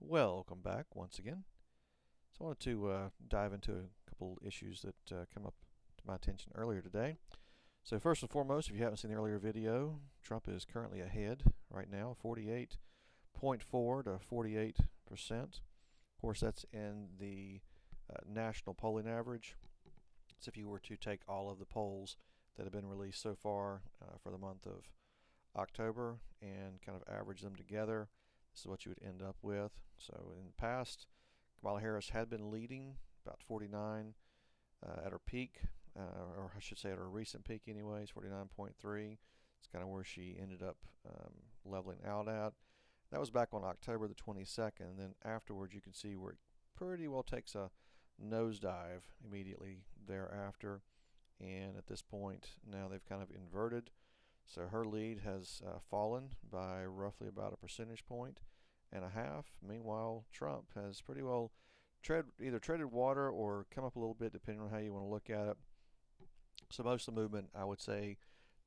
Welcome back once again. So I wanted to dive into a couple issues that come up to my attention earlier today. So first and foremost, if you haven't seen the earlier video, Trump is currently ahead right now, 48.4 to 48%. Of course, that's in the national polling average. So if you were to take all of the polls that have been released so far for the month of October and kind of average them together, this is what you would end up with. So in the past, Kamala Harris had been leading about 49 at her peak, or I should say at her recent peak anyways, 49.3. It's kind of where she ended up leveling out at. That was back on October the 22nd, and then afterwards you can see where it pretty well takes a nosedive immediately thereafter. And at this point now they've kind of inverted. So her lead has fallen by roughly about a percentage point and a half. Meanwhile, Trump has pretty well either treaded water or come up a little bit, depending on how you want to look at it. So most of the movement, I would say,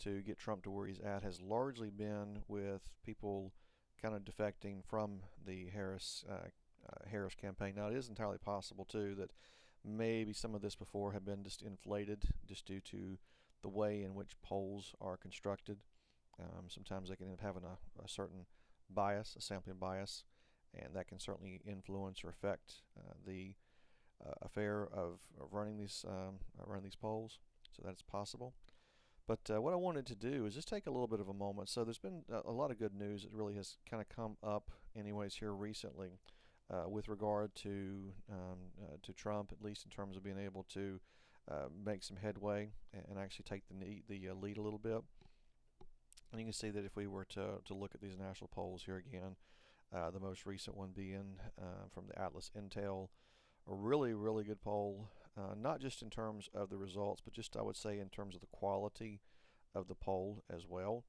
to get Trump to where he's at has largely been with people kind of defecting from the Harris campaign. Now, it is entirely possible, too, that maybe some of this before had been just inflated just due to the way in which polls are constructed. Sometimes they can end up having a certain bias, a sampling bias, and that can certainly influence or affect the affair of running these polls. So that's possible. But what I wanted to do is just take a little bit of a moment. So there's been a lot of good news that really has kind of come up, anyways, here recently with regard to Trump, at least in terms of being able to make some headway and actually take the lead a little bit. And you can see that if we were to look at these national polls here again, the most recent one being from the Atlas Intel, a really good poll, not just in terms of the results, but just I would say in terms of the quality of the poll as well.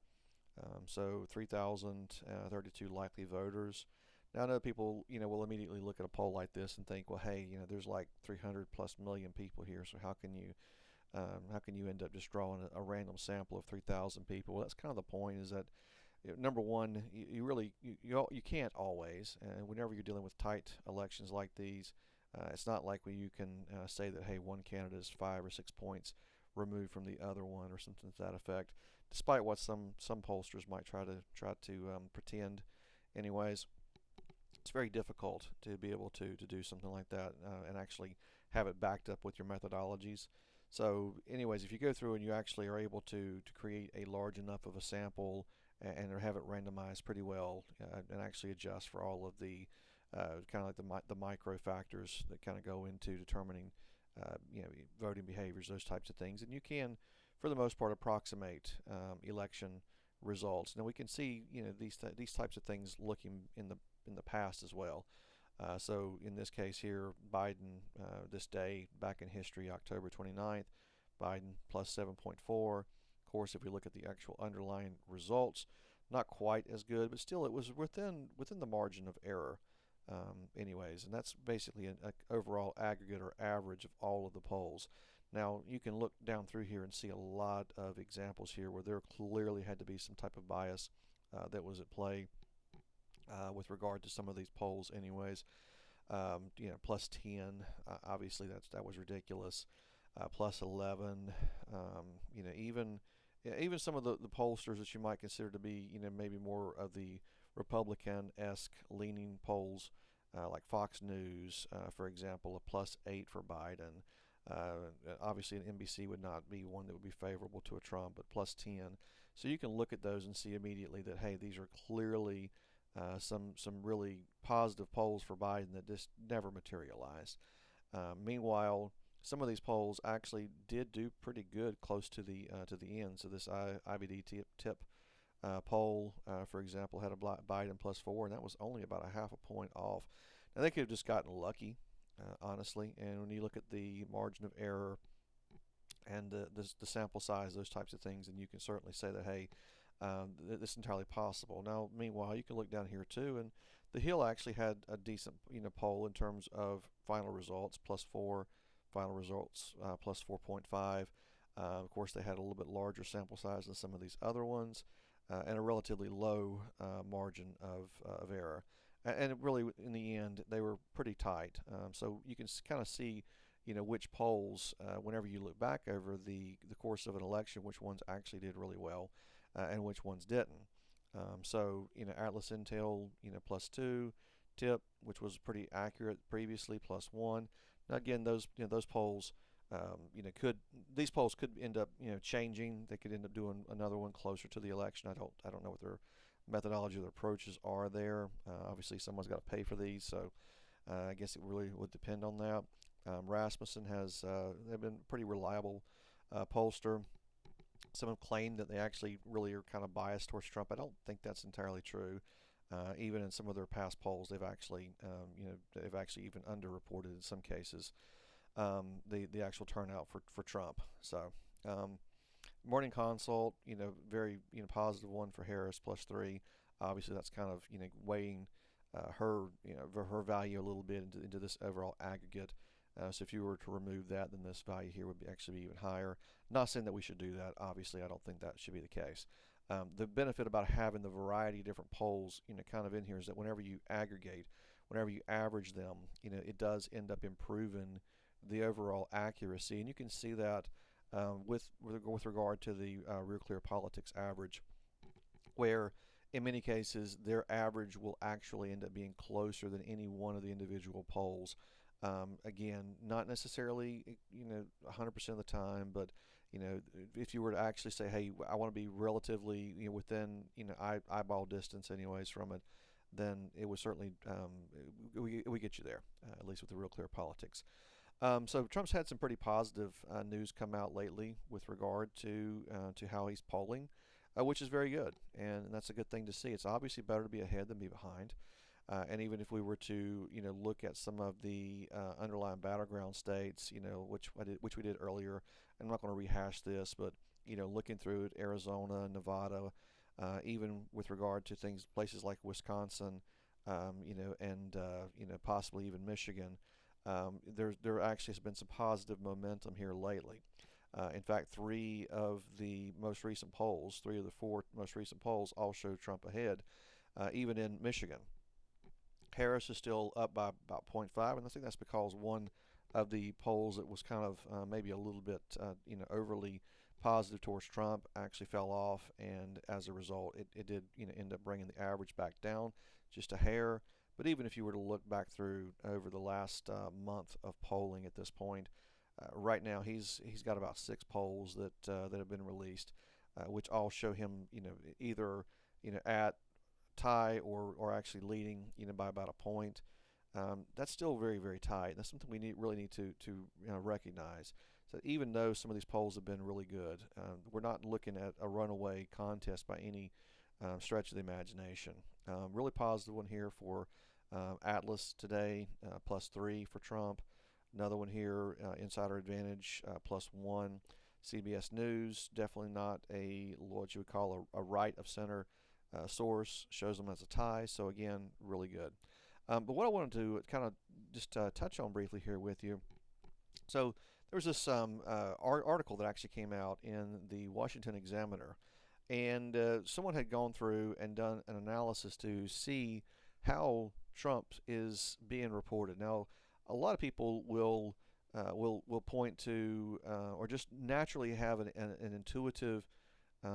So 3,032 likely voters. Now I know people, will immediately look at a poll like this and think, well, hey, there's like 300 plus million people here, so how can you end up just drawing a random sample of 3,000 people? Well, that's kind of the point. Is that number one, you can't always, and whenever you're dealing with tight elections like these, it's not like where you can say that, hey, one candidate is 5 or 6 points removed from the other one or something to that effect, despite what some pollsters might try to pretend. Anyways, it's very difficult to be able to do something like that and actually have it backed up with your methodologies. So anyways, if you go through and you actually are able to create a large enough of a sample and have it randomized pretty well and actually adjust for all of the kind of like the micro factors that kind of go into determining voting behaviors, those types of things, and you can, for the most part, approximate election results. Now we can see these types of things looking in the past as well. So in this case here, Biden, this day back in history, October 29th, Biden plus 7.4. Of course, if we look at the actual underlying results, not quite as good, but still it was within the margin of error. Anyways, and that's basically an overall aggregate or average of all of the polls. Now you can look down through here and see a lot of examples here where there clearly had to be some type of bias that was at play with regard to some of these polls. Anyways, plus 10, obviously that was ridiculous. Plus 11, even some of the pollsters that you might consider to be, maybe more of the Republican-esque leaning polls, like Fox News, for example, a plus 8 for Biden. Obviously, an NBC would not be one that would be favorable to a Trump, but plus 10. So you can look at those and see immediately that, hey, these are clearly some really positive polls for Biden that just never materialized. Meanwhile, some of these polls actually did do pretty good close to the end. So this IBD tip poll, for example, had a Biden plus 4, and that was only about a half a point off. Now they could have just gotten lucky, honestly. And when you look at the margin of error and the sample size, those types of things, and you can certainly say that, hey, this is entirely possible. Now, meanwhile, you can look down here too, and the Hill actually had a decent poll in terms of final results, plus 4, final results plus 4.5. Of course, they had a little bit larger sample size than some of these other ones, and a relatively low margin of error. And really, in the end, they were pretty tight. So you can kind of see, which polls, whenever you look back over the course of an election, which ones actually did really well, and which ones didn't. So Atlas Intel, +2, Tip, which was pretty accurate previously, +1. Now again, those polls, could these polls could end up changing. They could end up doing another one closer to the election. I don't know what their methodology or their approaches are there. Obviously, someone's got to pay for these, so I guess it really would depend on that. Rasmussen has they've been pretty reliable pollster. Some have claimed that they actually really are kind of biased towards Trump. I don't think that's entirely true. Even in some of their past polls, they've actually even underreported in some cases the actual turnout for Trump. So Morning Consult, very positive one for Harris, +3. Obviously, that's kind of weighing her value a little bit into this overall aggregate. So if you were to remove that, then this value here would actually be even higher. Not saying that we should do that. Obviously, I don't think that should be the case. The benefit about having the variety of different polls, kind of in here is that whenever you aggregate, whenever you average them, it does end up improving the overall accuracy, and you can see that with regard to the Real Clear Politics average, where in many cases their average will actually end up being closer than any one of the individual polls. Again, not necessarily 100% of the time, but if you were to actually say, hey, I want to be relatively within eyeball distance anyways from it, then it would certainly we get you there, at least with the Real Clear Politics. So Trump's had some pretty positive news come out lately with regard to how he's polling, which is very good, and that's a good thing to see. It's obviously better to be ahead than be behind. And even if we were to, look at some of the underlying battleground states, which we did earlier, I'm not going to rehash this, but looking through it, Arizona, Nevada, even with regard to places like Wisconsin, and possibly even Michigan, there actually has been some positive momentum here lately. In fact, three of the four most recent polls all show Trump ahead, even in Michigan. Harris is still up by about 0.5, and I think that's because one of the polls that was kind of maybe a little bit overly positive towards Trump actually fell off, and as a result, it did end up bringing the average back down just a hair. But even if you were to look back through over the last month of polling at this point, right now he's got about 6 polls that have been released, which all show him either at tie or actually leading by about a point. That's still very, very tight. That's something we really need to recognize. So even though some of these polls have been really good, we're not looking at a runaway contest by any stretch of the imagination. Really positive one here for Atlas today, +3 for Trump. Another one here, Insider Advantage, +1. CBS News, definitely not what you would call a right of center source, shows them as a tie. So again, really good. But what I wanted to kind of just touch on briefly here with you. So there was this article that actually came out in the Washington Examiner, and someone had gone through and done an analysis to see how Trump is being reported. Now, a lot of people will point to or just naturally have an intuitive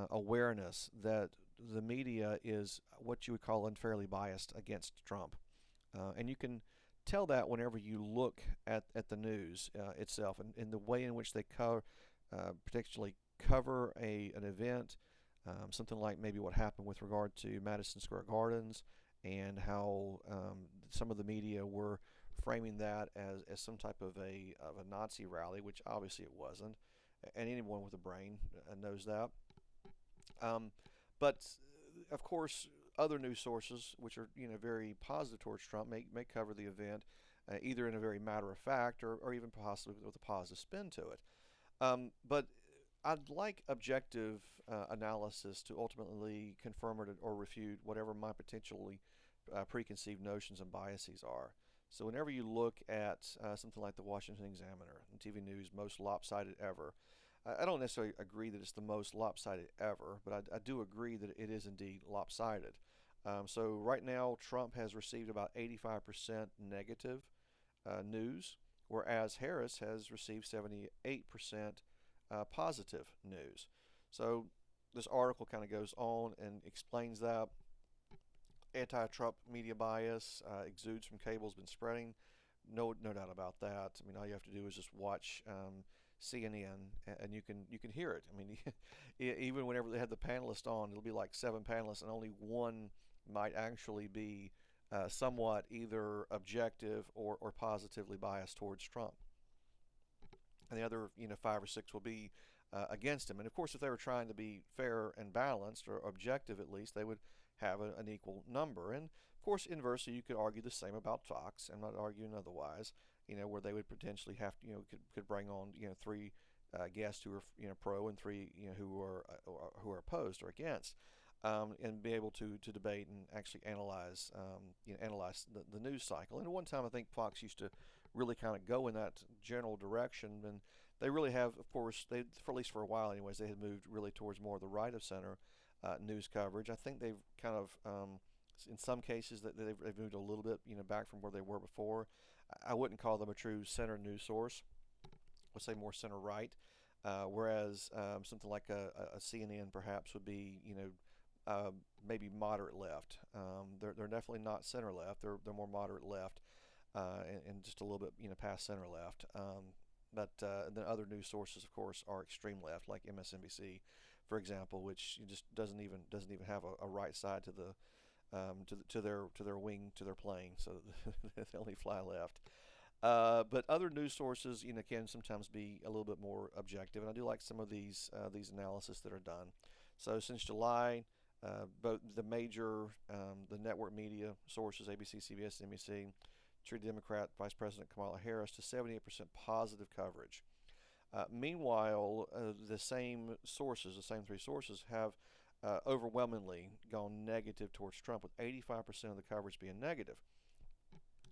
awareness that the media is what you would call unfairly biased against Trump. And you can tell that whenever you look at the news itself and in the way in which they particularly cover an event, something like maybe what happened with regard to Madison Square Gardens, and how some of the media were framing that as some type of a Nazi rally, which obviously it wasn't, and anyone with a brain knows that. But of course, other news sources, which are very positive towards Trump, may cover the event either in a very matter of fact or even possibly with a positive spin to it. But I'd like objective analysis to ultimately confirm or refute whatever my potentially preconceived notions and biases are. So whenever you look at something like the Washington Examiner and TV News, most lopsided ever, I don't necessarily agree that it's the most lopsided ever, but I do agree that it is indeed lopsided. So right now, Trump has received about 85% negative news, whereas Harris has received 78% positive news. So this article kind of goes on and explains that anti-Trump media bias exudes from cable has been spreading. No doubt about that. I mean, all you have to do is just watch CNN, and you can hear it. I mean, even whenever they had the panelists on, it'll be like 7 panelists, and only one might actually be somewhat either objective or positively biased towards Trump, and the other 5 or 6 will be against him. And of course, if they were trying to be fair and balanced or objective, at least they would have an equal number. And of course, inversely, you could argue the same about Fox. I'm not arguing otherwise. Where they would potentially have to, could bring on 3 guests who are pro and 3 who are opposed or against. And be able to debate and actually analyze the news cycle. And at one time, I think Fox used to really kind of go in that general direction, and they really have, of course, for at least for a while, anyways, they had moved really towards more of the right of center news coverage. I think they've kind of, in some cases, that they've moved a little bit, back from where they were before. I wouldn't call them a true center news source. I would say more center right, whereas something like a CNN perhaps would be, maybe moderate left. They're definitely not center left. They're more moderate left, and just a little bit past center left. But then other news sources, of course, are extreme left, like MSNBC, for example, which just doesn't even have a right side to the to their wing, to their plane, so they only fly left. But other news sources, can sometimes be a little bit more objective, and I do like some of these analysis that are done. So since July, both the major the network media sources, ABC, CBS, NBC, treated Democrat Vice President Kamala Harris to 78% positive coverage. Meanwhile, the same 3 sources, have overwhelmingly gone negative towards Trump, with 85% of the coverage being negative.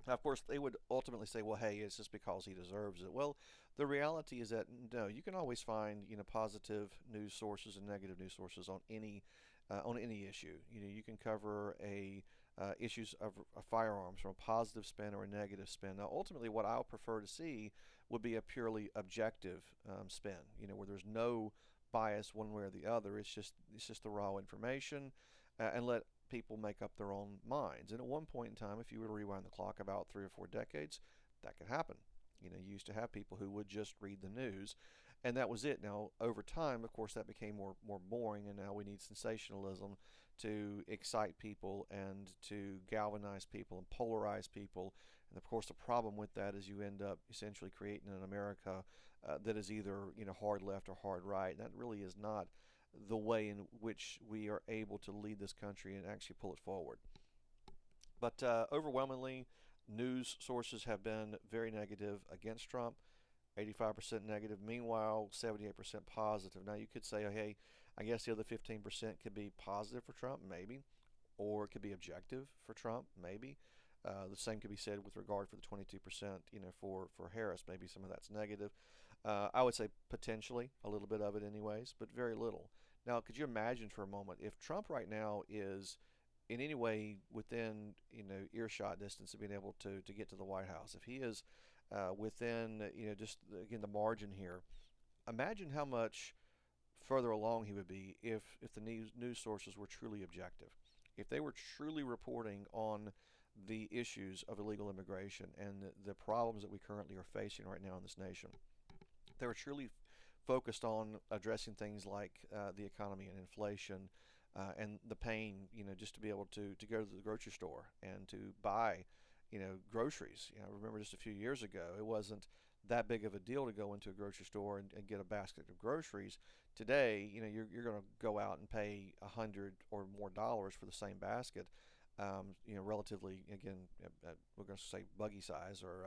Now, of course, they would ultimately say, well, hey, it's just because he deserves it. Well, the reality is that, no, you can always find, positive news sources and negative news sources on any issue. You can cover issues of firearms from a positive spin or a negative spin. Now, ultimately, what I'll prefer to see would be a purely objective spin, where there's no bias one way or the other. It's just the raw information, and let people make up their own minds. And at one point in time, if you were to rewind the clock about 3 or 4 decades, that could happen. You used to have people who would just read the news, and that was it. Now, over time, of course, that became more boring, and now we need sensationalism to excite people and to galvanize people and polarize people. And of course, the problem with that is you end up essentially creating an America that is either hard left or hard right. And that really is not the way in which we are able to lead this country and actually pull it forward. But overwhelmingly, news sources have been very negative against Trump, 85% negative. Meanwhile, 78% positive. Now, you could say, oh, hey, I guess the other 15% could be positive for Trump, maybe, or it could be objective for Trump, maybe. The same could be said with regard for the 22%, for Harris. Maybe some of that's negative. I would say potentially a little bit of it, anyways, but very little. Now, could you imagine for a moment if Trump right now is in any way within earshot distance of being able to get to the White House? If he is within just again the margin here, imagine how much further along he would be if the news sources were truly objective, if they were truly reporting on the issues of illegal immigration and the problems that we currently are facing right now in this nation. They were truly focused on addressing things like the economy and inflation and the pain, just to be able to go to the grocery store and to buy, groceries. I remember just a few years ago, it wasn't that big of a deal to go into a grocery store and get a basket of groceries. Today, you're going to go out and pay $100 or more for the same basket. Relatively, again, we're going to say buggy size or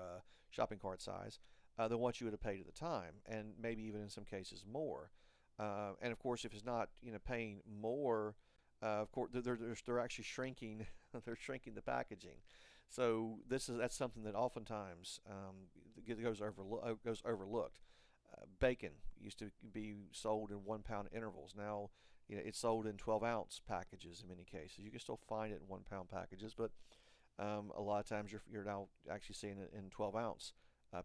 shopping cart size, than what you would have paid at the time, and maybe even in some cases more. And of course, if it's not, paying more, of course, they're actually shrinking. They're shrinking the packaging. So that's something that oftentimes goes overlooked. Bacon used to be sold in 1 pound intervals. Now it's sold in 12-ounce packages in many cases. You can still find it in 1-pound packages, but a lot of times you're now actually seeing it in 12-ounce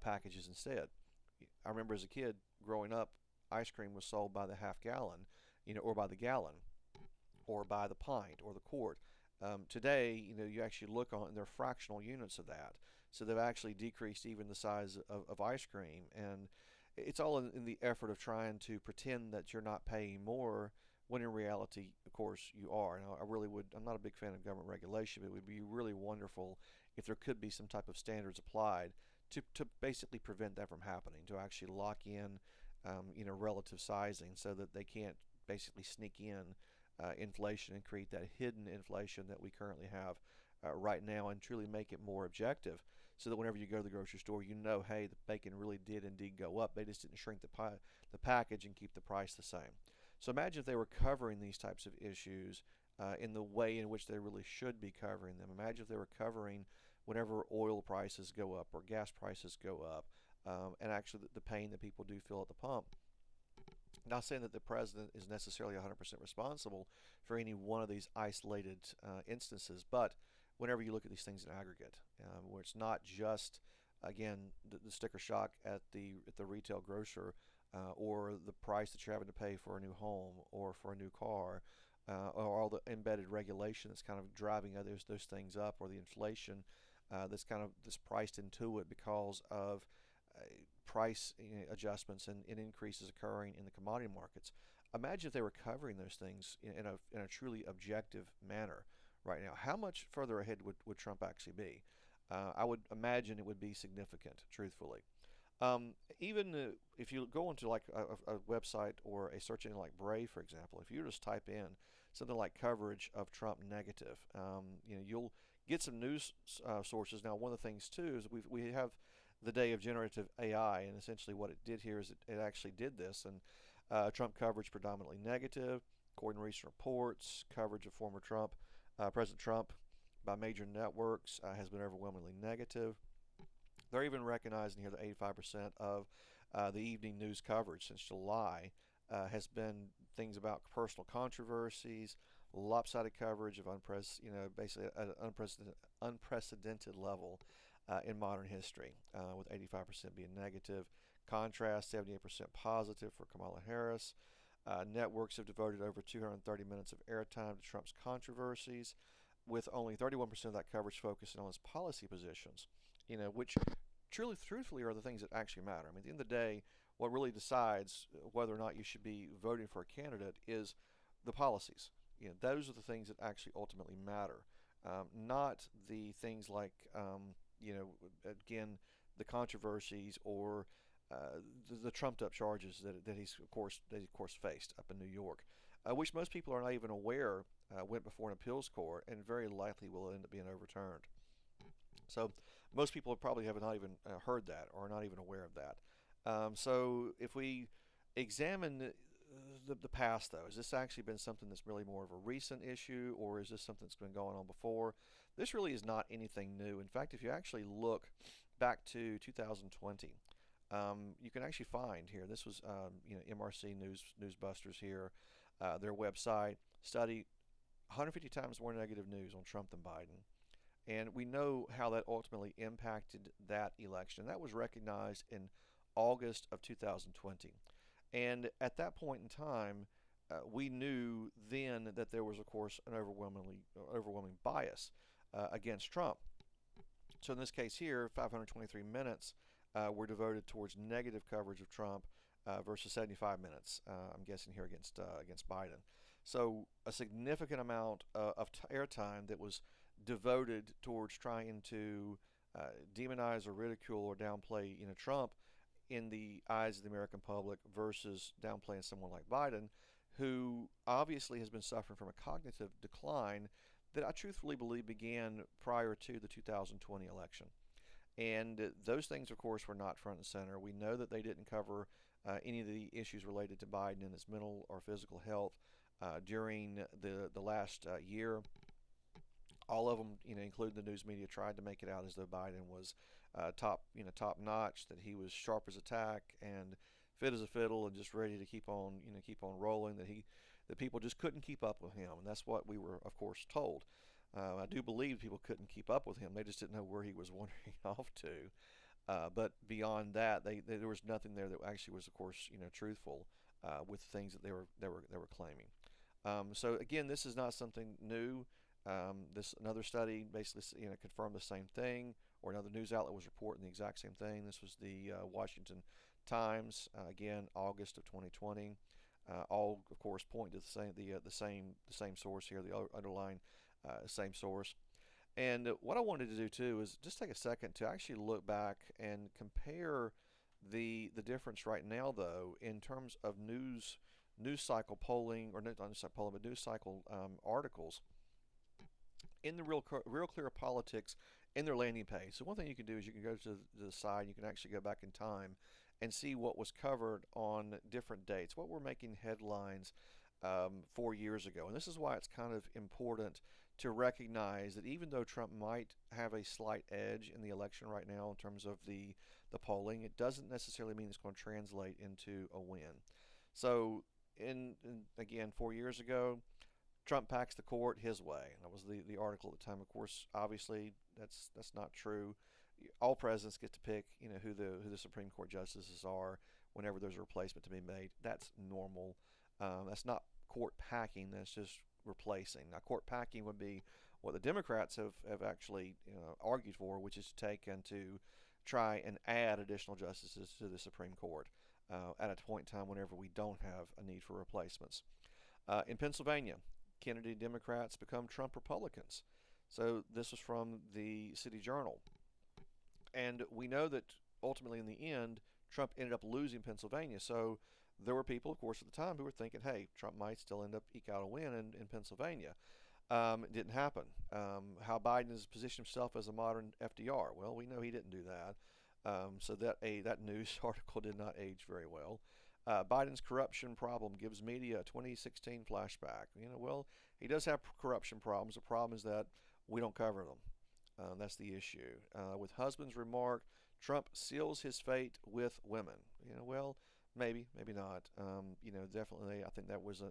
packages instead. I remember as a kid growing up, ice cream was sold by the half gallon, or by the gallon, or by the pint or the quart. Today, you actually look on, and they're fractional units of that. So they've actually decreased even the size of ice cream. And it's all in the effort of trying to pretend that you're not paying more when in reality, of course, you are. And I'm not a big fan of government regulation, but it would be really wonderful if there could be some type of standards applied to basically prevent that from happening, to actually lock in, relative sizing so that they can't basically sneak in inflation and create that hidden inflation that we currently have right now, and truly make it more objective, so that whenever you go to the grocery store, hey, the bacon really did indeed go up. They just didn't shrink the package and keep the price the same. So imagine if they were covering these types of issues in the way in which they really should be covering them. Imagine if they were covering whenever oil prices go up or gas prices go up, and actually the pain that people do feel at the pump. Not saying that the president is necessarily 100% responsible for any one of these isolated instances, but whenever you look at these things in aggregate, where it's not just, again, the sticker shock at the retail grocer, or the price that you're having to pay for a new home or for a new car, or all the embedded regulation that's kind of driving those things up, or the inflation that's priced into it because of price adjustments and increases occurring in the commodity markets. Imagine if they were covering those things in a truly objective manner right now. How much further ahead would Trump actually be? I would imagine it would be significant, truthfully. Even if you go into like a website or a search engine like Brave, for example, if you just type in something like coverage of Trump negative, you'll get some news sources. Now, one of the things too is we have the day of generative AI, and essentially what it did here is it actually did this, and Trump coverage predominantly negative, according to recent reports. Coverage of former President Trump by major networks has been overwhelmingly negative. They're even recognizing here that 85% of the evening news coverage since July has been things about personal controversies, lopsided coverage of basically at an unprecedented level in modern history, with 85% being negative. Contrast, 78% positive for Kamala Harris. Networks have devoted over 230 minutes of airtime to Trump's controversies, with only 31% of that coverage focusing on his policy positions, which truthfully are the things that actually matter. I mean, at the end of the day, what really decides whether or not you should be voting for a candidate is the policies. Those are the things that actually ultimately matter, not the things like, again, the controversies or the trumped-up charges that he's of course faced up in New York, which most people are not even aware went before an appeals court and very likely will end up being overturned. So most people probably have not even heard that, or are not even aware of that. So if we examine the past, though, has this actually been something that's really more of a recent issue, or is this something that's been going on before? This really is not anything new. In fact, if you actually look back to 2020, you can actually find here, this was MRC Newsbusters here, their website, study 150 times more negative news on Trump than Biden. And we know how that ultimately impacted that election. That was recognized in August of 2020. And at that point in time, we knew then that there was, of course, an overwhelming bias against Trump. So in this case here, 523 minutes were devoted towards negative coverage of Trump versus 75 minutes, I'm guessing here, against Biden. So a significant amount of airtime that was devoted towards trying to demonize or ridicule or downplay Trump in the eyes of the American public versus downplaying someone like Biden, who obviously has been suffering from a cognitive decline that I truthfully believe began prior to the 2020 election. And those things, of course, were not front and center. We know that they didn't cover any of the issues related to Biden and his mental or physical health during the last year. All of them, including the news media, tried to make it out as though Biden was top notch, that he was sharp as a tack and fit as a fiddle and just ready to keep on rolling. that people just couldn't keep up with him, and that's what we were, of course, told. I do believe people couldn't keep up with him; they just didn't know where he was wandering off to. But beyond that, there was nothing there that actually was, of course, truthful with things that they were claiming. So again, this is not something new. This another study basically confirmed the same thing, or another news outlet was reporting the exact same thing. This was the Washington Times, again, August of 2020. All, of course, point to the same source here, the underlying same source. And what I wanted to do too is just take a second to actually look back and compare the difference right now, though, in terms of news cycle polling, or not news cycle polling, but news cycle articles in the Real Clear Politics in their landing page. So one thing you can do is you can go to the side, you can actually go back in time and see what was covered on different dates, what were making headlines 4 years ago. And this is why it's kind of important to recognize that even though Trump might have a slight edge in the election right now in terms of the polling, it doesn't necessarily mean it's going to translate into a win. So, again, 4 years ago, Trump packs the court his way. That was the article at the time. Of course, obviously, that's not true. All presidents get to pick, who the Supreme Court justices are whenever there's a replacement to be made. That's normal. That's not court packing. That's just replacing. Now, court packing would be what the Democrats have actually argued for, which is to take and to try and add additional justices to the Supreme Court at a point in time whenever we don't have a need for replacements. In Pennsylvania, Kennedy Democrats become Trump Republicans. So this was from the City Journal. And we know that ultimately in the end, Trump ended up losing Pennsylvania. So there were people, of course, at the time who were thinking, hey, Trump might still end up eke out a win in Pennsylvania. It didn't happen. How Biden has positioned himself as a modern FDR. Well, we know he didn't do that. So that news article did not age very well. Biden's corruption problem gives media a 2016 flashback. Well, he does have corruption problems. The problem is that we don't cover them. That's the issue. With husband's remark, Trump seals his fate with women. Well, maybe not. Definitely, I think that was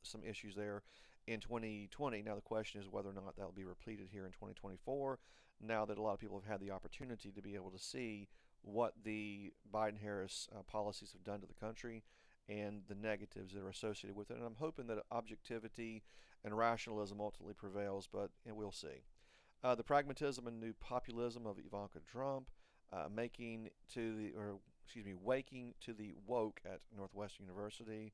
some issues there in 2020. Now the question is whether or not that will be repeated here in 2024. Now that a lot of people have had the opportunity to be able to see what the Biden-Harris policies have done to the country and the negatives that are associated with it. And I'm hoping that objectivity and rationalism ultimately prevails, but we'll see. The pragmatism and new populism of Ivanka Trump, waking to the woke at Northwestern University,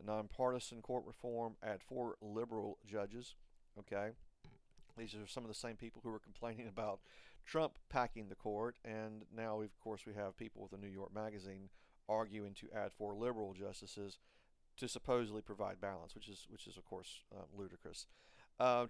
nonpartisan court reform, add 4 liberal judges. Okay, these are some of the same people who were complaining about Trump packing the court, and now of course we have people with the New York Magazine arguing to add 4 liberal justices to supposedly provide balance, which is of course ludicrous.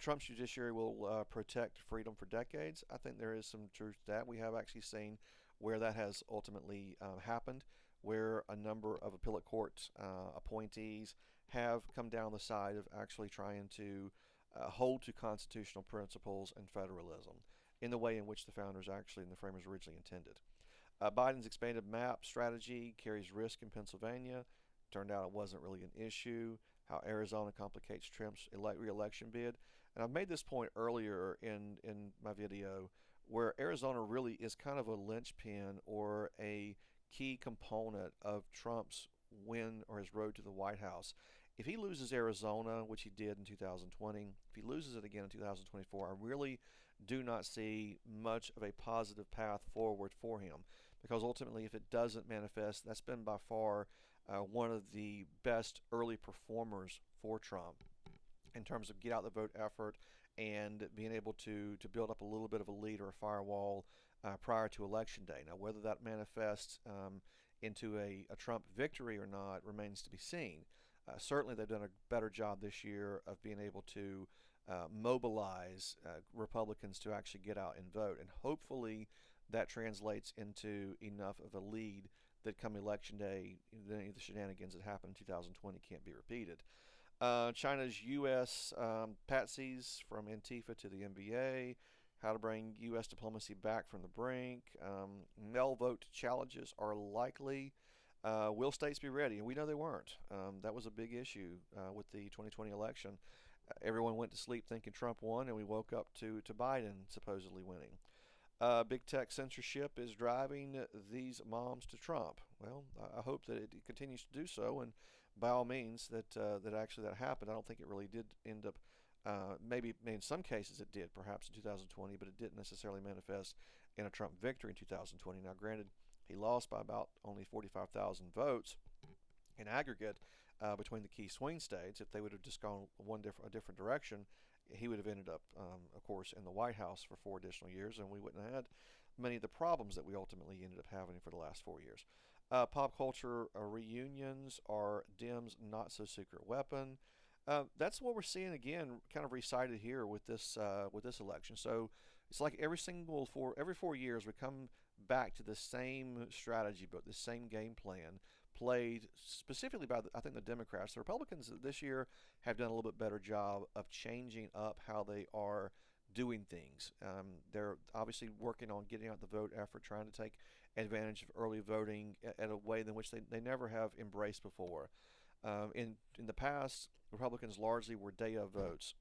Trump's judiciary will protect freedom for decades. I think there is some truth to that. We have actually seen where that has ultimately happened, where a number of appellate court appointees have come down the side of actually trying to hold to constitutional principles and federalism in the way in which the founders actually and the framers originally intended. Biden's expanded map strategy carries risk in Pennsylvania. Turned out it wasn't really an issue. How Arizona complicates Trump's re-election bid. And I've made this point earlier in my video, where Arizona really is kind of a linchpin or a key component of Trump's win or his road to the White House. If he loses Arizona, which he did in 2020, if he loses it again in 2024, I really do not see much of a positive path forward for him, because ultimately if it doesn't manifest, that's been by far one of the best early performers for Trump in terms of get out the vote effort and being able to build up a little bit of a lead or a firewall prior to election day. Now, whether that manifests into a Trump victory or not remains to be seen. Certainly they've done a better job this year of being able to mobilize Republicans to actually get out and vote, and hopefully that translates into enough of a lead that come election day, any of the shenanigans that happened in 2020 can't be repeated. China's U.S. patsies from Antifa to the NBA, how to bring U.S. diplomacy back from the brink. Mail vote challenges are likely. Will states be ready? And we know they weren't. That was a big issue with the 2020 election. Everyone went to sleep thinking Trump won, and we woke up to Biden supposedly winning. Big tech censorship is driving these moms to Trump. Well, I hope that it continues to do so, and by all means, that actually that happened. I don't think it really did end up. Maybe in some cases it did, perhaps in 2020, but it didn't necessarily manifest in a Trump victory in 2020. Now, granted, he lost by about only 45,000 votes in aggregate between the key swing states. If they would have just gone a different direction, he would have ended up, of course, in the White House for 4 additional years, and we wouldn't have had many of the problems that we ultimately ended up having for the last 4 years. Pop culture reunions are Dems' not-so-secret weapon. That's what we're seeing again, kind of recited here with this election. So it's like every 4 years we come back to the same strategy book, the same game plan played specifically by I think the Democrats. The Republicans this year have done a little bit better job of changing up how they are doing things. They're obviously working on getting out the vote effort, trying to take advantage of early voting at a way in which they never have embraced before. In the past, Republicans largely were day of votes.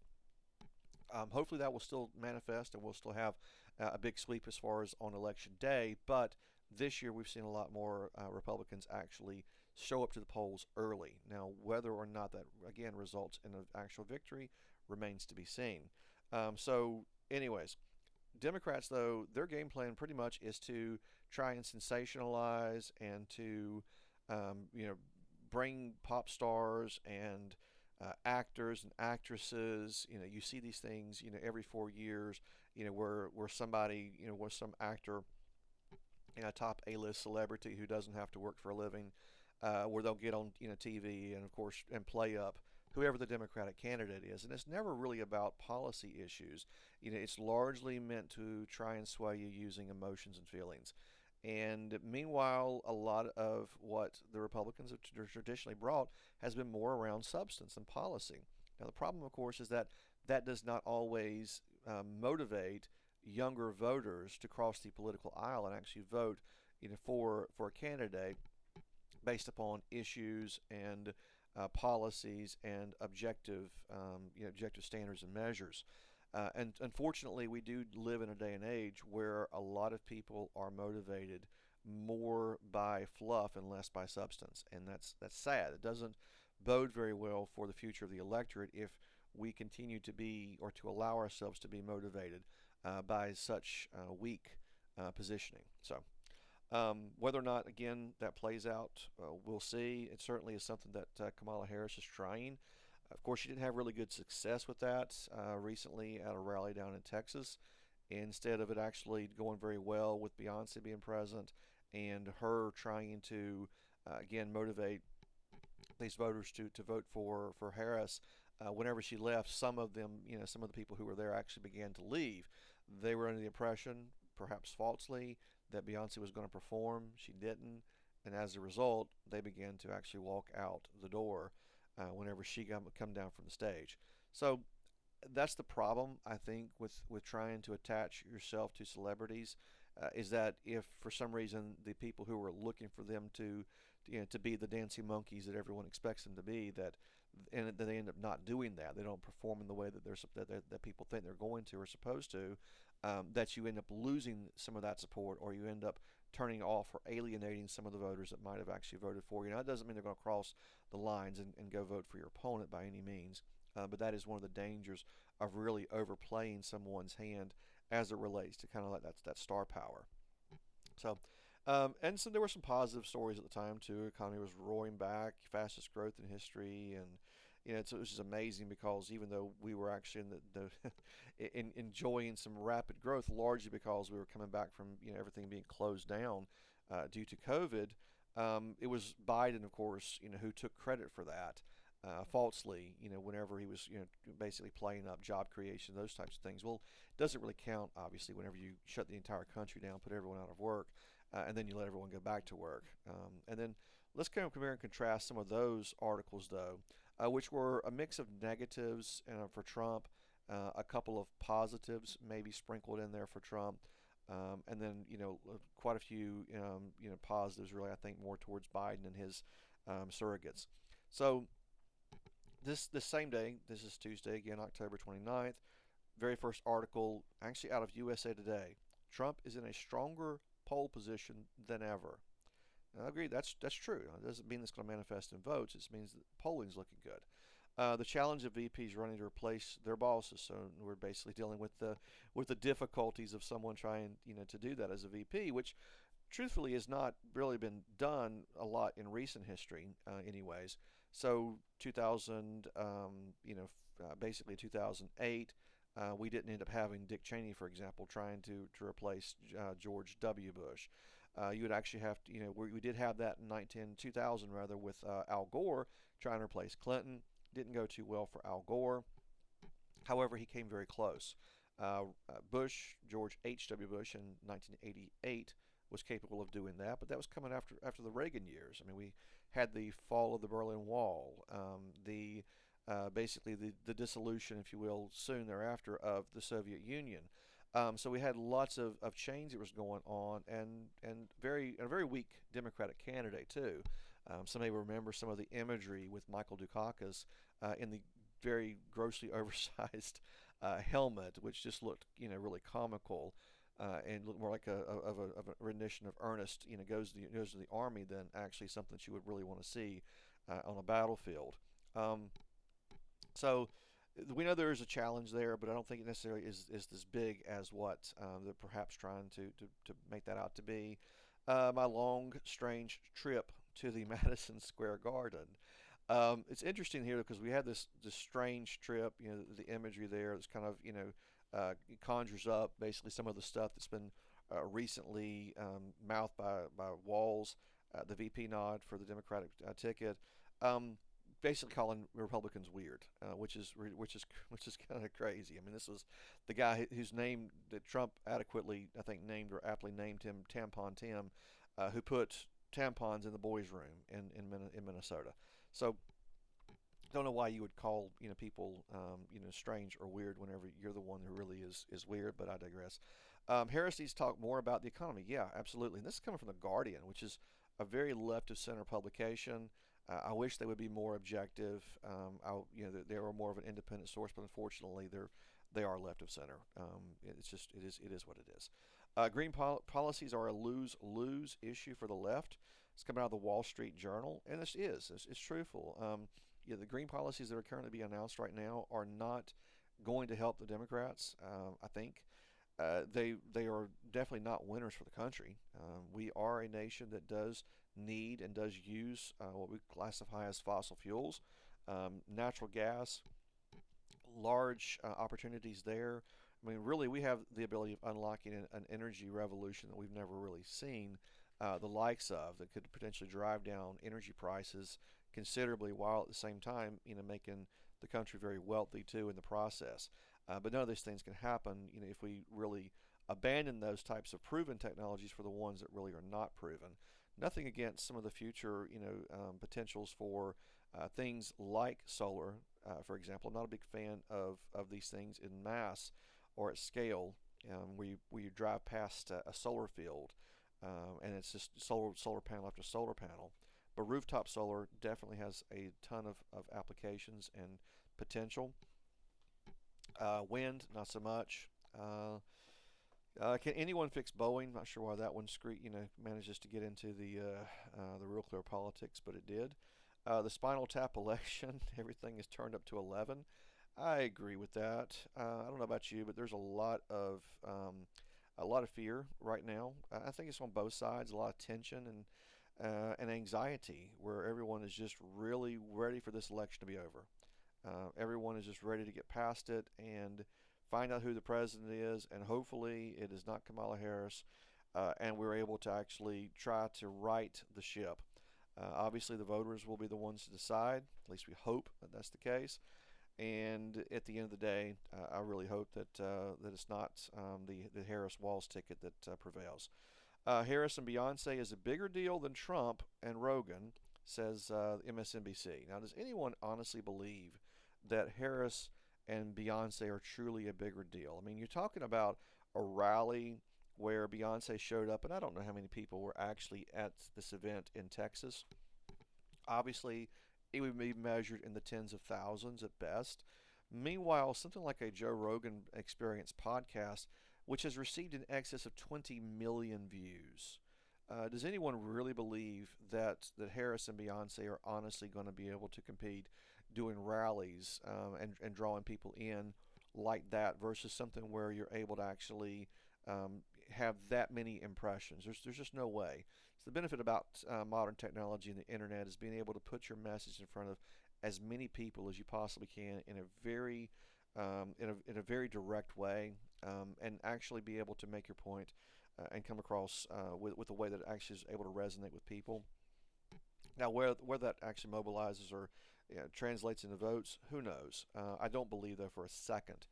Hopefully that will still manifest and we'll still have a big sweep as far as on election day, but this year we've seen a lot more Republicans actually show up to the polls early. Now, whether or not that again results in an actual victory remains to be seen. So anyways, Democrats, though, their game plan pretty much is to try and sensationalize and to bring pop stars and actors and actresses. You see these things, every 4 years, where somebody, where some actor, a top A-list celebrity who doesn't have to work for a living, where they'll get on, TV and of course and play up whoever the Democratic candidate is. And it's never really about policy issues. It's largely meant to try and sway you using emotions and feelings. And meanwhile, a lot of what the Republicans have traditionally brought has been more around substance and policy. Now, the problem, of course, is that that does not always motivate younger voters to cross the political aisle and actually vote, for a candidate based upon issues and policies and objective standards and measures. And unfortunately, we do live in a day and age where a lot of people are motivated more by fluff and less by substance, and that's sad. It doesn't bode very well for the future of the electorate if we continue to be or to allow ourselves to be motivated by such weak positioning. So whether or not, again, that plays out, we'll see. It certainly is something that Kamala Harris is trying. Of course, she didn't have really good success with that recently at a rally down in Texas. Instead of it actually going very well with Beyonce being present and her trying to, again, motivate these voters to vote for Harris, whenever she left, some of them, some of the people who were there actually began to leave. They were under the impression, perhaps falsely, that Beyonce was going to perform. She didn't. And as a result, they began to actually walk out the door whenever she come down from the stage. So that's the problem, I think, with trying to attach yourself to celebrities, is that if for some reason the people who are looking for them to be the dancing monkeys that everyone expects them to be, that they end up not doing that, they don't perform in the way that people think they're going to or supposed to, that you end up losing some of that support, or you end up turning off or alienating some of the voters that might have actually voted for you. Now, that doesn't mean they're going to cross the lines and go vote for your opponent by any means, but that is one of the dangers of really overplaying someone's hand as it relates to kind of like that star power. So, and so there were some positive stories at the time too. Economy was roaring back, fastest growth in history, and it was just amazing because even though we were actually enjoying some rapid growth, largely because we were coming back from everything being closed down due to COVID, it was Biden, of course, who took credit for that falsely. Whenever he was basically playing up job creation, those types of things. Well, it doesn't really count, obviously, whenever you shut the entire country down, put everyone out of work, and then you let everyone go back to work. And then let's kind of compare and contrast some of those articles, though, which were a mix of negatives for Trump, a couple of positives maybe sprinkled in there for Trump. And then, quite a few, positives really, I think, more towards Biden and his surrogates. So this same day, this is Tuesday, again, October 29th, very first article actually out of USA Today. Trump is in a stronger poll position than ever. And I agree, that's true. It doesn't mean it's going to manifest in votes. It means that polling's looking good. The challenge of VPs running to replace their bosses. So we're basically dealing with the difficulties of someone trying to do that as a VP, which truthfully has not really been done a lot in recent history, anyways. So 2000, basically 2008. We didn't end up having Dick Cheney, for example, trying to replace George W. Bush. You would actually have to, we did have that in 2000 rather, with Al Gore trying to replace Clinton. Didn't go too well for Al Gore. However, he came very close. Bush, George H.W. Bush in 1988 was capable of doing that, but that was coming after the Reagan years. I mean, we had the fall of the Berlin Wall, basically the dissolution, if you will, soon thereafter of the Soviet Union. So we had lots of change that was going on, and a very weak Democratic candidate too. Some may remember some of the imagery with Michael Dukakis in the very grossly oversized helmet, which just looked really comical. And looked more like a rendition of Ernest, goes to the army than actually something that you would really want to see on a battlefield. So we know there is a challenge there, but I don't think it necessarily is as big as what they're perhaps trying to make that out to be. My long, strange trip to the Madison Square Garden. It's interesting here because we had this strange trip. The imagery there that's kind of conjures up basically some of the stuff that's been recently mouthed by Walz, the VP nod for the Democratic ticket. Basically calling Republicans weird, which is kind of crazy. I mean, this was the guy whose name that Trump adequately, I think, named or aptly named him Tampon Tim, who put tampons in the boys' room in Minnesota. So don't know why you would call people strange or weird whenever you're the one who really is weird, but I digress. Harris needs to talk more about the economy. Yeah, absolutely. And this is coming from the Guardian, which is a very left of center publication. I wish they would be more objective. They are more of an independent source, but unfortunately, they are left of center. It is what it is. Green policies are a lose-lose issue for the left. It's coming out of the Wall Street Journal, and it's truthful. The green policies that are currently being announced right now are not going to help the Democrats. I think they are definitely not winners for the country. We are a nation that does need and does use what we classify as fossil fuels, natural gas, large opportunities there. I mean, really, we have the ability of unlocking an energy revolution that we've never really seen the likes of, that could potentially drive down energy prices considerably, while at the same time, making the country very wealthy too in the process. But none of these things can happen, if we really abandon those types of proven technologies for the ones that really are not proven. Nothing against some of the future, potentials for things like solar, for example. I'm not a big fan of these things in mass or at scale, where you drive past a solar field, and it's just solar panel after solar panel. But rooftop solar definitely has a ton of applications and potential. Wind, not so much. Can anyone fix Boeing? Not sure why that one manages to get into the real clear politics, but it did. The spinal tap election, everything is turned up to 11. I agree with that. I don't know about you, but there's a lot of fear right now. I think it's on both sides, a lot of tension and anxiety, where everyone is just really ready for this election to be over. Everyone is just ready to get past it and find out who the president is, and hopefully it is not Kamala Harris, and we're able to actually try to right the ship. Obviously, the voters will be the ones to decide. At least we hope that that's the case. And at the end of the day, I really hope that it's not the Harris-Walz ticket that prevails. Harris and Beyonce is a bigger deal than Trump and Rogan, says MSNBC. Now, does anyone honestly believe that Harris and Beyonce are truly a bigger deal? I mean, you're talking about a rally where Beyonce showed up, and I don't know how many people were actually at this event in Texas. Obviously, it would be measured in the tens of thousands at best. Meanwhile, something like a Joe Rogan Experience podcast, which has received in excess of 20 million views. Does anyone really believe that Harris and Beyonce are honestly going to be able to compete doing rallies and drawing people in like that versus something where you're able to actually have that many impressions? There's just no way. So the benefit about modern technology and the internet is being able to put your message in front of as many people as you possibly can in a very direct way, and actually be able to make your point and come across with a way that actually is able to resonate with people. Now, where that actually mobilizes or translates into votes, who knows? I don't believe, though, for a second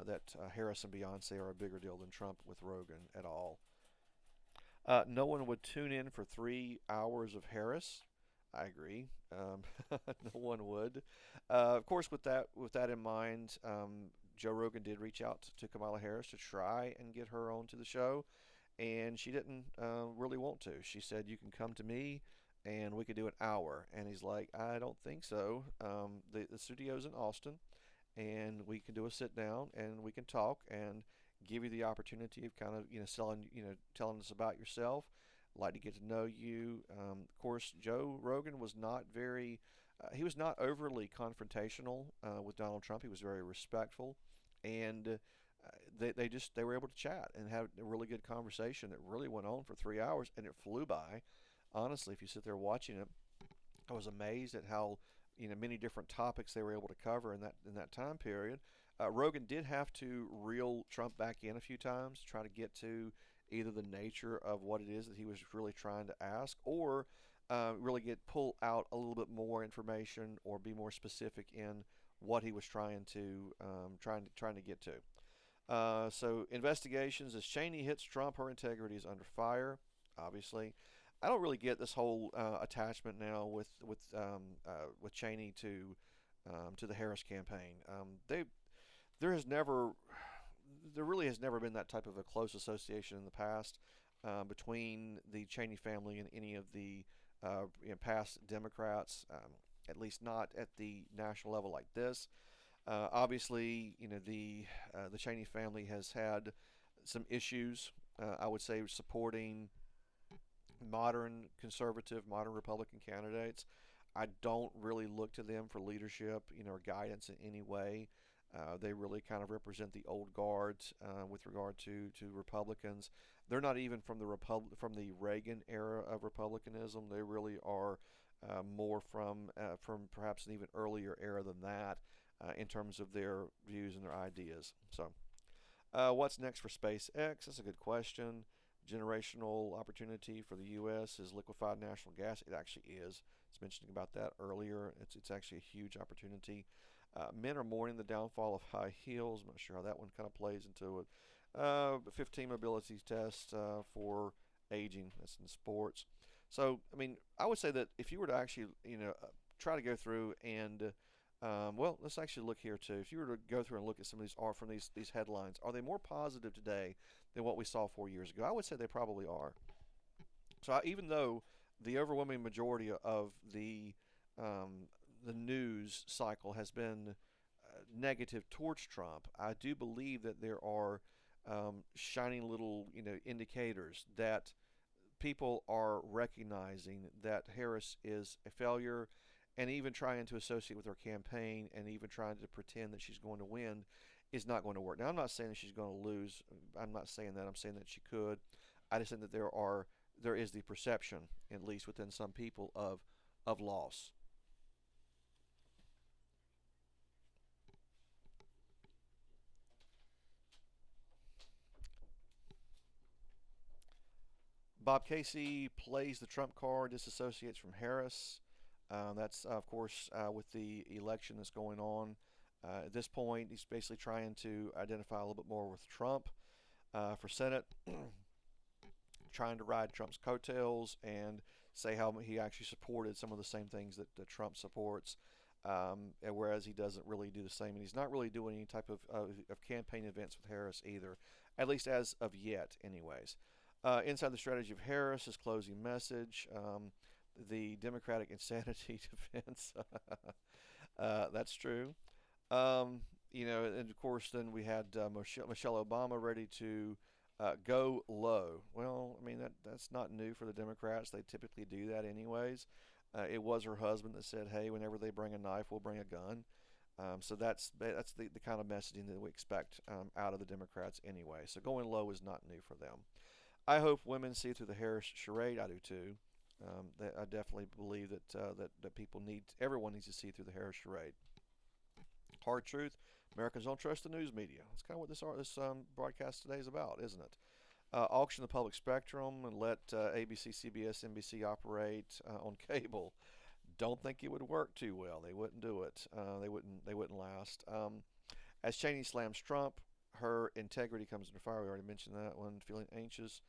that Harris and Beyonce are a bigger deal than Trump with Rogan at all. No one would tune in for 3 hours of Harris. I agree. No one would. Of course, with that in mind, Joe Rogan did reach out to Kamala Harris to try and get her onto the show, and she didn't really want to. She said, "You can come to me, and we could do an hour." And he's like, "I don't think so. The studio's in Austin, and we can do a sit down, and we can talk and give you the opportunity of kind of telling us about yourself. Like to get to know you." Of course, Joe Rogan was not very. He was not overly confrontational with Donald Trump. He was very respectful, and they were able to chat and have a really good conversation that really went on for 3 hours, and it flew by. Honestly, if you sit there watching it, I was amazed at how many different topics they were able to cover in that time period. Rogan did have to reel Trump back in a few times to try to get to either the nature of what it is that he was really trying to ask, or really pull out a little bit more information or be more specific in what he was trying to get to. So investigations as Cheney hits Trump, her integrity is under fire. Obviously, I don't really get this whole attachment now with Cheney to the Harris campaign. There has never there really has never been that type of a close association in the past between the Cheney family and any of the past Democrats, at least not at the national level like this. Obviously, the Cheney family has had some issues. I would say supporting modern conservative, modern Republican candidates. I don't really look to them for leadership, or guidance in any way. They really kind of represent the old guard with regard to Republicans. They're not even from the Reagan era of Republicanism. They really are more from perhaps an even earlier era than that in terms of their views and their ideas. So, what's next for SpaceX? That's a good question. Generational opportunity for the U.S. is liquefied natural gas. It actually is. I was mentioning about that earlier. It's actually a huge opportunity. Men are mourning the downfall of high heels. I'm not sure how that one kind of plays into it. 15 mobility tests for aging. That's in sports. So, I mean, I would say that if you were to actually, try to go through and, well, let's actually look here too. If you were to go through and look at some of these headlines, are they more positive today than what we saw 4 years ago? I would say they probably are. So, even though the overwhelming majority of the news cycle has been negative towards Trump, I do believe that there are shining little, indicators that people are recognizing that Harris is a failure, and even trying to associate with her campaign and even trying to pretend that she's going to win is not going to work. Now, I'm not saying that she's going to lose. I'm not saying that. I'm saying that she could. I just think that there is the perception, at least within some people, of loss. Bob Casey plays the Trump card, disassociates from Harris. That's, of course, with the election that's going on. At this point, he's basically trying to identify a little bit more with Trump for Senate, trying to ride Trump's coattails and say how he actually supported some of the same things that Trump supports, whereas he doesn't really do the same. And he's not really doing any type of campaign events with Harris either. at least as of yet, anyways. Inside the strategy of Harris, his closing message, the Democratic insanity defense. That's true. Um, and of course, then we had Michelle Obama ready to go low. Well, I mean that's not new for the Democrats. They typically do that anyways. It was her husband that said, "Hey, whenever they bring a knife, we'll bring a gun." So that's the kind of messaging that we expect out of the Democrats anyway. So going low is not new for them. I hope women see through the Harris charade. I do too. I definitely believe that everyone needs to see through the Harris charade. Hard truth: Americans don't trust the news media. That's kind of what this broadcast today is about, isn't it? Auction the public spectrum and let ABC, CBS, NBC operate on cable. Don't think it would work too well. They wouldn't do it. They wouldn't last. As Cheney slams Trump, her integrity comes under fire. We already mentioned that one. Feeling anxious.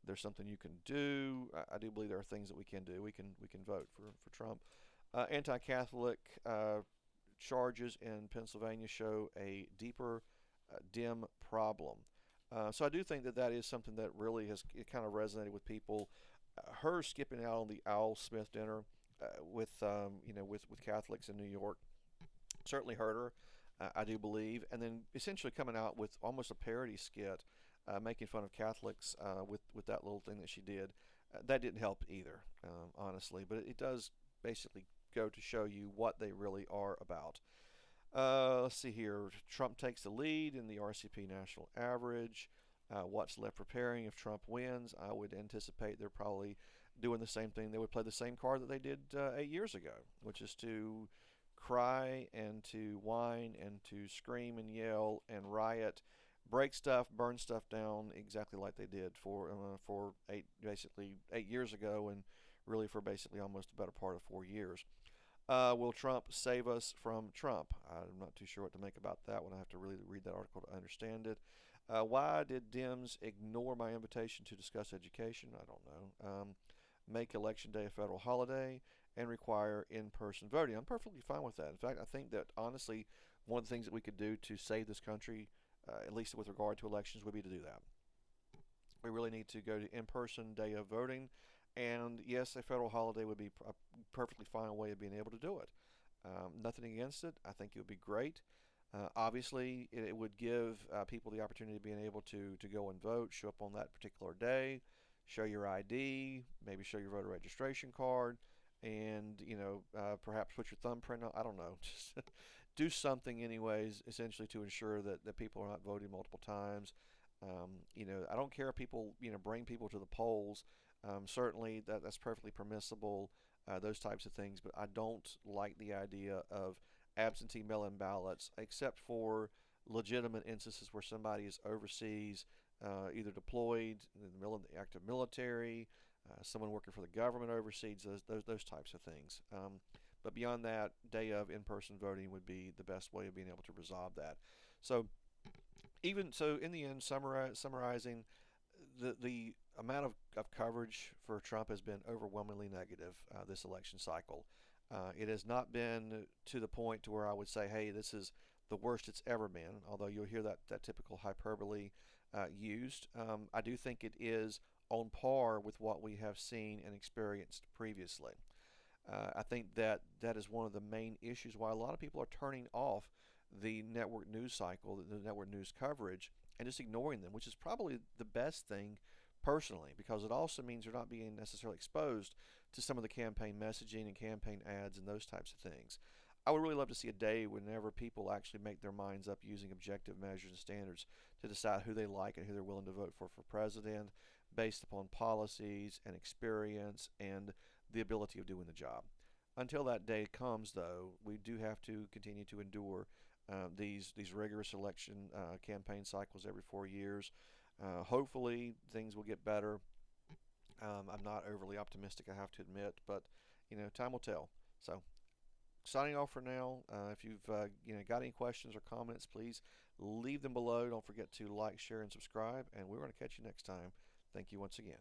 There's something you can do. I do believe there are things that we can do. We can vote for Trump. Anti-Catholic charges in Pennsylvania show a deeper, dim problem. So I do think that is something that really has kind of resonated with people. Her skipping out on the Al Smith dinner with Catholics in New York certainly hurt her. I do believe, and then essentially coming out with almost a parody skit, making fun of Catholics with that little thing that she did. That didn't help either, honestly. But it does basically go to show you what they really are about. Let's see here. Trump takes the lead in the RCP national average. What's left preparing if Trump wins? I would anticipate they're probably doing the same thing. They would play the same card that they did 8 years ago, which is to cry and to whine and to scream and yell and riot, break stuff, burn stuff down, exactly like they did for basically 8 years ago, and really for basically almost the better part of 4 years. Will Trump save us from Trump? I'm not too sure what to make about that one. I have to really read that article to understand it. Why did Dems ignore my invitation to discuss education? I don't know. Make Election Day a federal holiday and require in-person voting. I'm perfectly fine with that. In fact, I think that honestly, one of the things that we could do to save this country, at least with regard to elections, would be to do that. We really need to go to in-person day of voting. And yes, a federal holiday would be a perfectly fine way of being able to do it. Nothing against it. I think it would be great. Obviously, it would give people the opportunity of being able to go and vote, show up on that particular day, show your ID, maybe show your voter registration card, and perhaps put your thumbprint on. I don't know. Just do something anyways, essentially to ensure that people are not voting multiple times. I don't care if people bring people to the polls. Certainly that's perfectly permissible, those types of things, but I don't like the idea of absentee mail-in ballots, except for legitimate instances where somebody is overseas, either deployed in the active military, someone working for the government overseas, those types of things. But beyond that, day of in-person voting would be the best way of being able to resolve that. So even so, in the end, summarizing, the amount of coverage for Trump has been overwhelmingly negative this election cycle. It has not been to the point to where I would say, hey, this is the worst it's ever been, although you'll hear that typical hyperbole used. I do think it is on par with what we have seen and experienced previously. I think that is one of the main issues why a lot of people are turning off the network news cycle, the network news coverage, and just ignoring them, which is probably the best thing personally, because it also means you're not being necessarily exposed to some of the campaign messaging and campaign ads and those types of things. I would really love to see a day whenever people actually make their minds up using objective measures and standards to decide who they like and who they're willing to vote for president based upon policies and experience and the ability of doing the job. Until that day comes, though, we do have to continue to endure these rigorous election campaign cycles every 4 years. Hopefully things will get better. I'm not overly optimistic, I have to admit, but time will tell. So signing off for now. If you've got any questions or comments, please leave them below. Don't forget to like, share, and subscribe, and we're going to catch you next time. Thank you once again.